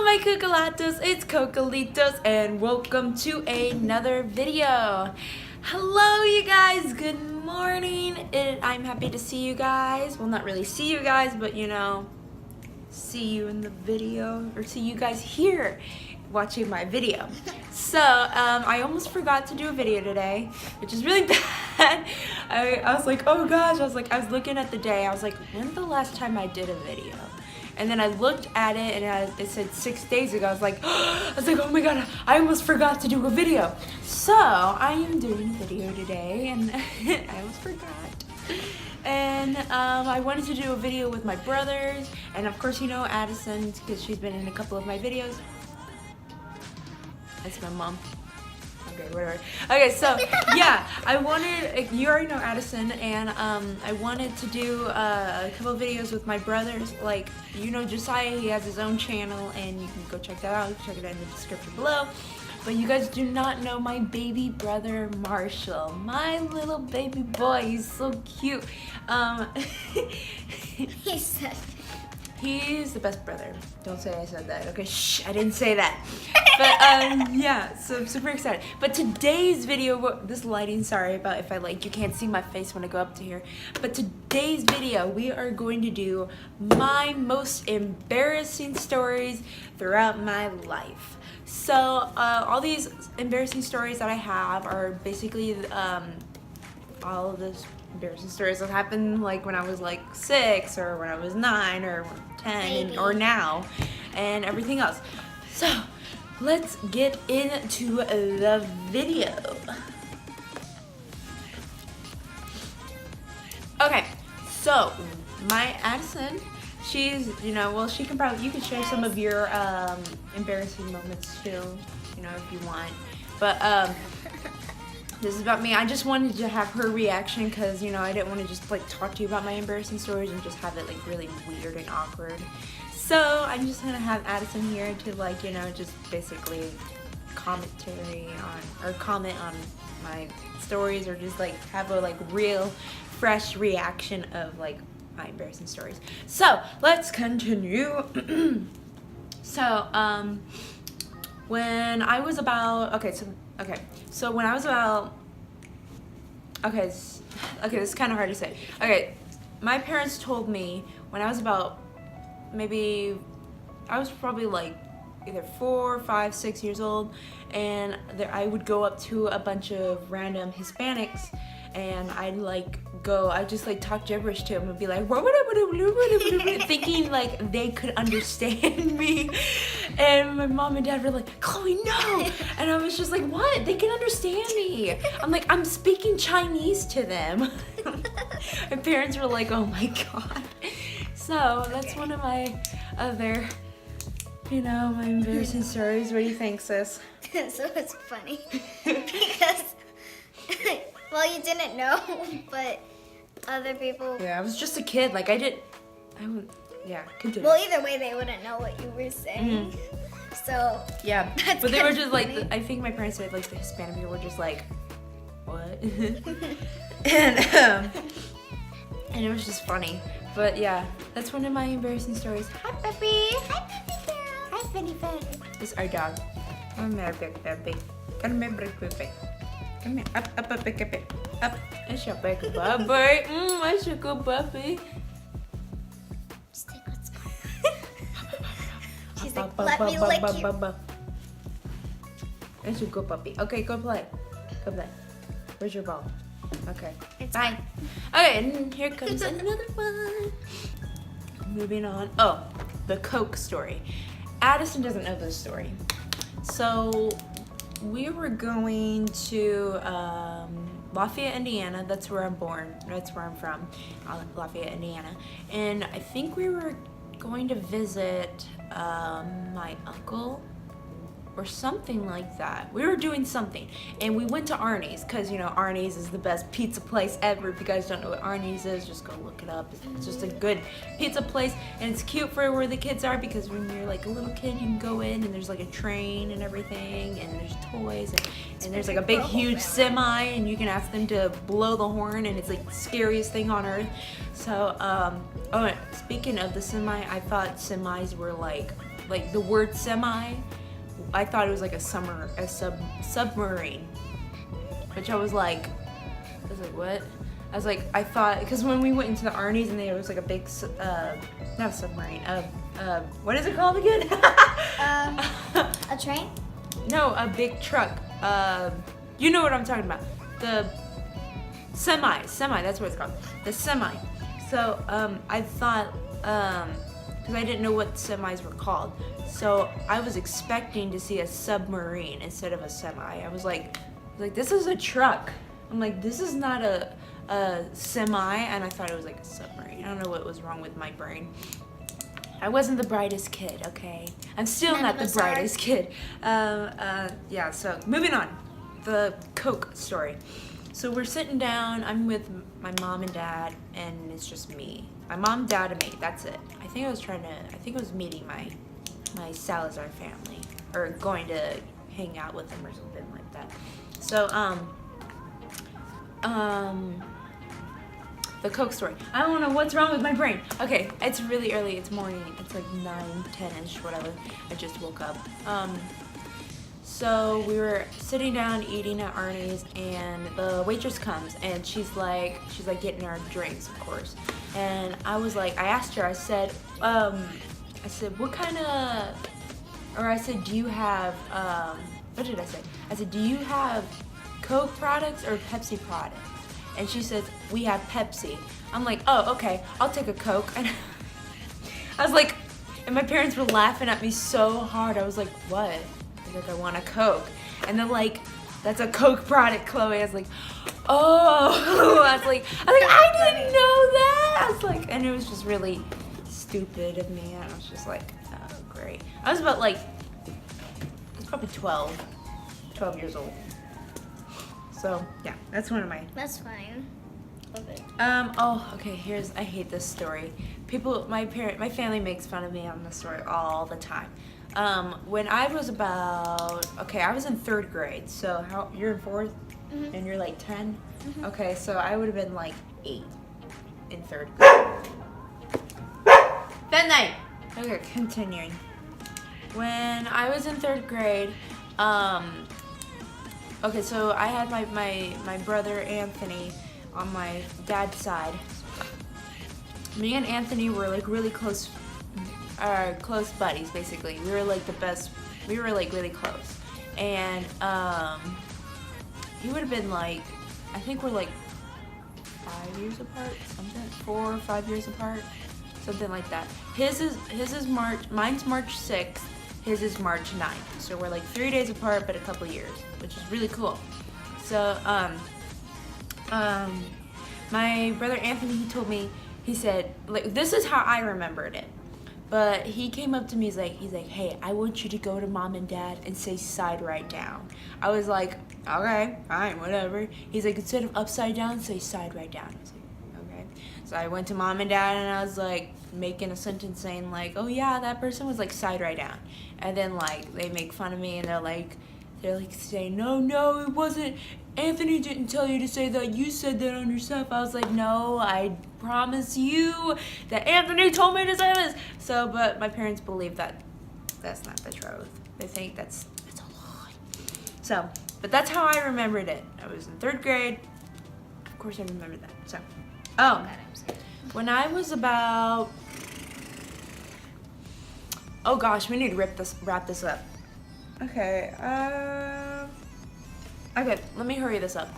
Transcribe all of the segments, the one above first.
my Cocolatos, it's Cocoleetos and welcome to another video. Hello you guys, good morning. I'm happy to see you guys. Well, not really see you guys, but you know, see you in the video or see you guys here watching my video. So I almost forgot to do a video today, which is really bad. I was like, oh gosh, I was looking at the day. I was like, when's the last time I did a video? And then I looked at it and it said 6 days ago. I was like, oh my god, I almost forgot to do a video. So I am doing a video today and I almost forgot. And I wanted to do a video with my brothers. And of course, you know Addison, because she's been in a couple of my videos. That's my mom. Okay, whatever. Okay, so yeah, I wanted, you already know Addison, and I wanted to do a couple of videos with my brothers. Like, you know Josiah, he has his own channel, and you can go check that out. Check it out in the description below. But you guys do not know my baby brother Marshall, my little baby boy. He's so cute. He's the best brother. Don't say I said that. Okay, shh, I didn't say that. But yeah, so I'm super excited. But today's video, this lighting, sorry about if you can't see my face when I go up to here. But today's video, we are going to do my most embarrassing stories throughout my life. So all these embarrassing stories that I have are basically all of this embarrassing stories that happened like when I was like 6 or when I was 9 or 10 or now and everything else. So let's get into the video. Okay, so my Addison, she's, you know, well, she can probably, you can share some of your embarrassing moments too, you know, if you want. But this is about me. I just wanted to have her reaction because, you know, I didn't want to just like talk to you about my embarrassing stories and just have it like really weird and awkward. So I'm just gonna have Addison here to like, you know, just basically commentary on or comment on my stories or just like have a like real fresh reaction of like my embarrassing stories. So let's continue. So when I was about so when I was about okay, this is kind of hard to say. Okay, my parents told me when I was about I was probably like either 4, 5, 6 years old, and I would go up to a bunch of random Hispanics and I'd just like talk gibberish to them and be like thinking like they could understand me. And my mom and dad were like, Chloe, no. And I was just like, what? They can understand me. I'm like, I'm speaking Chinese to them. My parents were like, oh my god. So that's one of my other, you know, my embarrassing stories. What do you think, sis? So it's funny because, well, you didn't know, but other people. Yeah, I was just a kid. Like yeah, continue. Well, either way, they wouldn't know what you were saying. Mm-hmm. So yeah, but they were just funny. Like, I think my parents said like the Hispanic people were just like, what? and it was just funny. But yeah, that's one of my embarrassing stories. Hi, Peppy. Hi, Peppy girl. Hi, Penny Penny. This is our dog. Come here, Peppy. Come here, Peppy. Come here. Up, Peppy. Up. It's your big puppy. It's your good puppy. Just take what's going. She's like, let me lick you. It's your good puppy. Okay, go play. Go play. Where's your ball? Okay, bye. Okay, and here comes another one. Moving on. Oh, the Coke story. Addison doesn't know this story. So we were going to Lafayette, Indiana. That's where I'm born. That's where I'm from, Lafayette, Indiana. And I think we were going to visit my uncle or something like that. We were doing something and we went to Arnie's because, you know, Arnie's is the best pizza place ever. If you guys don't know what Arnie's is, just go look it up. It's just a good pizza place and it's cute for where the kids are because when you're like a little kid, you can go in and there's like a train and everything and there's toys and there's like a big huge semi and you can ask them to blow the horn and it's like the scariest thing on earth. So, oh, speaking of the semi, I thought semis were like like the word semi, I thought it was like a submarine, which I was like what? I was like, I thought, because when we went into the Arnie's and there was like a big, not a submarine, what is it called again? A train? No, a big truck. You know what I'm talking about. The semi, that's what it's called. The semi. So, I thought, because I didn't know what semis were called. So I was expecting to see a submarine instead of a semi. I was like, this is a truck. I'm like, this is not a semi, and I thought it was like a submarine. I don't know what was wrong with my brain. I wasn't the brightest kid, okay? I'm still not the brightest kid. Yeah, so moving on. The Coke story. So we're sitting down, I'm with my mom and dad, and it's just me. My mom, dad, and me, that's it. I think I was meeting my Salazar family, or going to hang out with them or something like that. So, the Coke story. I don't know what's wrong with my brain. Okay, it's really early, it's morning, it's like 9, 10-ish, whatever. I just woke up. So we were sitting down eating at Arnie's, and the waitress comes, and she's like getting our drinks, of course. And I asked her, I said, what kind of, or I said, do you have, what did I say? I said, do you have Coke products or Pepsi products? And she says, we have Pepsi. I'm like, oh, okay, I'll take a Coke. And I was like, and my parents were laughing at me so hard. I was like, what? I was like, I want a Coke. And they're like, that's a Coke product, Chloe. I was like, oh. I was like, I didn't know that. I was like, and it was just really stupid of me. And I was just like, oh, great. I was about like, I was probably 12 years old. So yeah, that's one of my. That's fine. Love it. Oh, okay. I hate this story. My family makes fun of me on this story all the time. When I was I was in 3rd grade. So you're in 4th, Mm-hmm. and you're like 10. Mm-hmm. Okay, so I would have been like 8 in 3rd grade. That night. Okay, continuing. When I was in 3rd grade, okay, so I had my brother Anthony on my dad's side. Me and Anthony were like really close buddies, basically. We were like the best. We were like really close, and he would have been like, I think we're like 5 years apart, something, 4 or 5 years apart, something like that. His is March. Mine's March 6th. His is March 9th. So we're like 3 days apart, but a couple years, which is really cool. So, my brother Anthony, he told me, he said, like, this is how I remembered it. But he came up to me, he's like, hey, I want you to go to mom and dad and say side right down. I was like, okay, fine, whatever. He's like, instead of upside down, say side right down. I was like, okay. So I went to mom and dad, and I was like making a sentence saying like, oh yeah, that person was like side right down. And then like they make fun of me, and they're like saying, no, it wasn't. Anthony didn't tell you to say that. You said that on yourself. I was like, no, I promise you that Anthony told me to say this. So, but my parents believe that that's not the truth. They think that's a lie. So, but that's how I remembered it. I was in 3rd grade. Of course, I remember that. So, when I was about, oh gosh, we need to wrap this up. Okay, okay, let me hurry this up.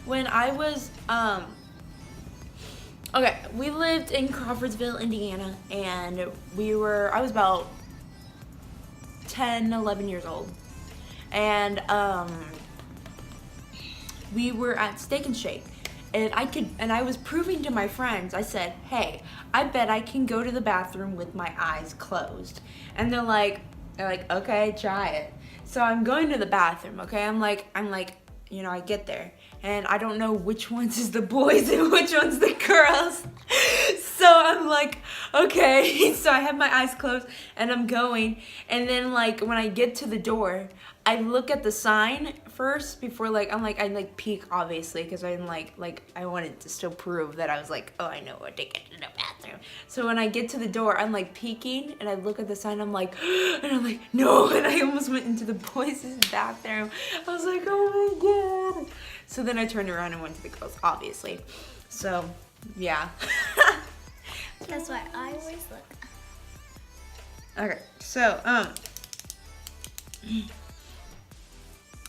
When I was, okay, we lived in Crawfordsville, Indiana, and I was about 10, 11 years old. And, we were at Steak and Shake. And I was proving to my friends, I said, hey, I bet I can go to the bathroom with my eyes closed. And they're like, okay, try it. So I'm going to the bathroom, okay? I'm like, I get there, and I don't know which ones is the boys and which one's the girls. So I'm like, okay. So I have my eyes closed and I'm going, and then like when I get to the door, I look at the sign first before like I peek obviously because I'm like I wanted to still prove that I was like, oh, I know what to get to the bathroom. So when I get to the door, I'm like peeking and I look at the sign, I'm like, and I'm like, no, and I almost went into the boys' bathroom. I was like, oh my god. So then I turned around and went to the girls, obviously. So yeah. That's why I always look. Okay, so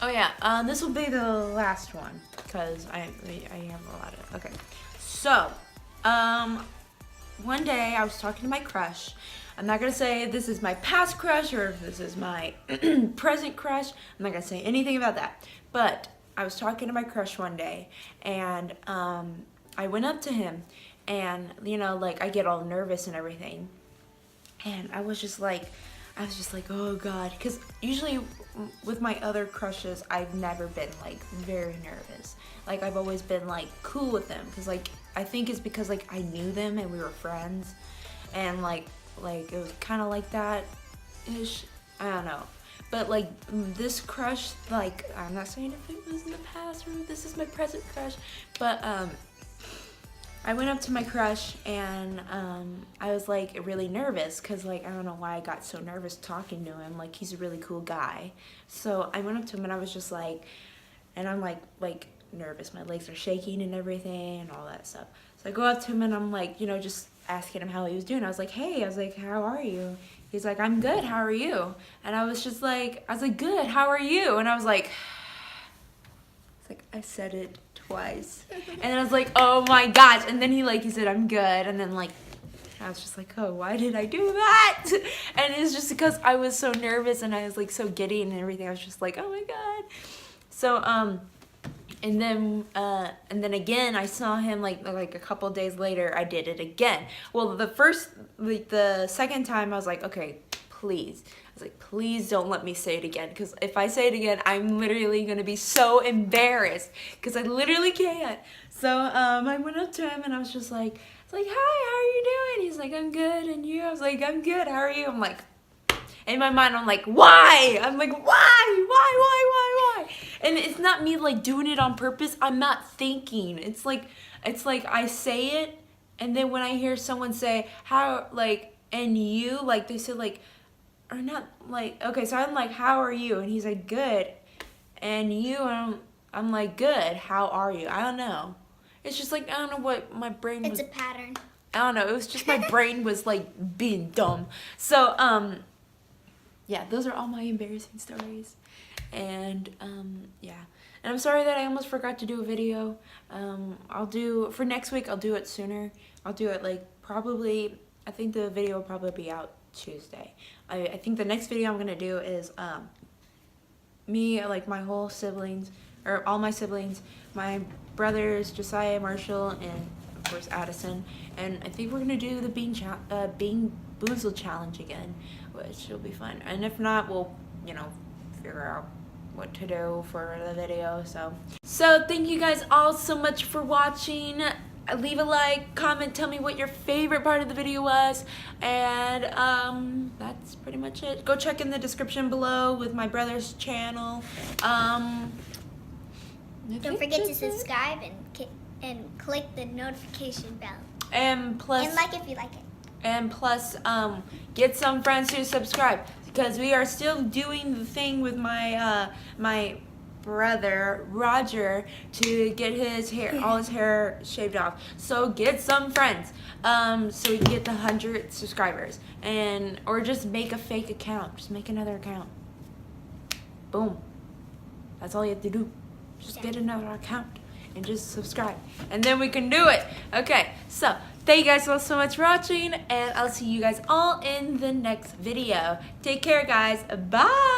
oh yeah, this will be the last one because I have a lot of. Okay, so one day I was talking to my crush. I'm not gonna say if this is my past crush or if this is my present crush. I'm not gonna say anything about that. But I was talking to my crush one day, and I went up to him, and you know, like I get all nervous and everything, and I was just like, oh god, because usually with my other crushes, I've never been like very nervous. Like I've always been like cool with them, because like I think it's because like I knew them and we were friends, and like it was kind of like that ish. I don't know. But like this crush, like I'm not saying if it was in the past or this is my present crush, but I went up to my crush and I was like really nervous because like I don't know why I got so nervous talking to him. Like he's a really cool guy. So I went up to him and I was just like, and I'm like nervous. My legs are shaking and everything and all that stuff. So I go up to him and I'm like, you know, just asking him how he was doing. I was like, hey, how are you? He's like, I'm good, how are you? And I was like, good, how are you? And I was like, it's like I said it twice. And then I was like, oh my gosh. And then he said, I'm good. And then like, I was just like, oh, why did I do that? And it's just because I was so nervous and I was like so giddy and everything. I was just like, oh my God. So, and then again, I saw him like a couple days later, I did it again. Well, the second time I was like, okay, please. I was like, please don't let me say it again. Because if I say it again, I'm literally going to be so embarrassed. Because I literally can't. So I went up to him and I was just like, hi, how are you doing? He's like, I'm good. And you? I was like, I'm good. How are you? I'm like, in my mind, I'm like, why? I'm like, why? And it's not me like doing it on purpose. I'm not thinking. It's like I say it, and then when I hear someone say, how, like, and you, like, they said, like, or not, like, okay, so I'm like, how are you? And he's like, good. And you, and I'm like, good. How are you? I don't know. It's just like, I don't know what my brain was. It's a pattern. I don't know. It was just my brain was, like, being dumb. So, yeah, those are all my embarrassing stories. And yeah, and I'm sorry that I almost forgot to do a video. For next week, I'll do it sooner. I'll do it like probably, I think the video will probably be out Tuesday. I think the next video I'm gonna do is me, like my whole siblings, or all my siblings, my brothers Josiah, Marshall, and of course Addison, and I think we're gonna do the Bean Boozled challenge again, which will be fun. And if not, we'll, you know, figure out what to do for the video. So thank you guys all so much for watching. Leave a like, comment, tell me what your favorite part of the video was, and that's pretty much it. Go check in the description below with my brother's channel. Don't forget to subscribe and click the notification bell. And like if you like it. And plus, get some friends to subscribe, because we are still doing the thing with my my brother Roger to get his hair, all his hair shaved off. So get some friends, so we can get the 100 subscribers, or just make a fake account. Just make another account. Boom. That's all you have to do. Just get another account and just subscribe, and then we can do it. Okay, so thank you guys all so much for watching, and I'll see you guys all in the next video. Take care, guys. Bye.